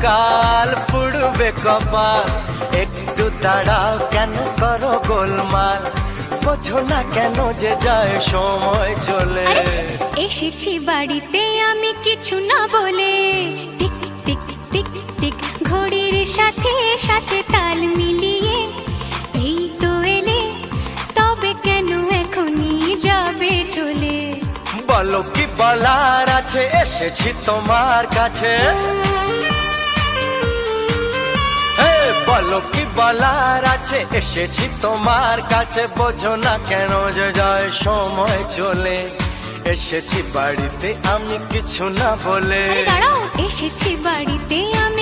কাল পুড়বে কপাল, একটু দাঁড়াও কেন করো গোলমাল, বোঝো না কেন যে যায় সময় চলে। এসেছি বাড়িতে আমি কিছু না বলে, টিক টিক টিক টিক ঘড়ির সাথে সাথে তাল মিলিয়ে, এই তো এলে তবে কেন এখনই যাবে চলে। বলো কি বলার আছে, এসেছি তোমার কাছে। বলো কি বলার আছে, এসেছি তোমার কাছে, বোঝো না কেন যে যায় সময় চলে। এসেছি বাড়িতে আমি কিছু না বলে। দাঁড়াও, এসেছি বাড়িতে আমি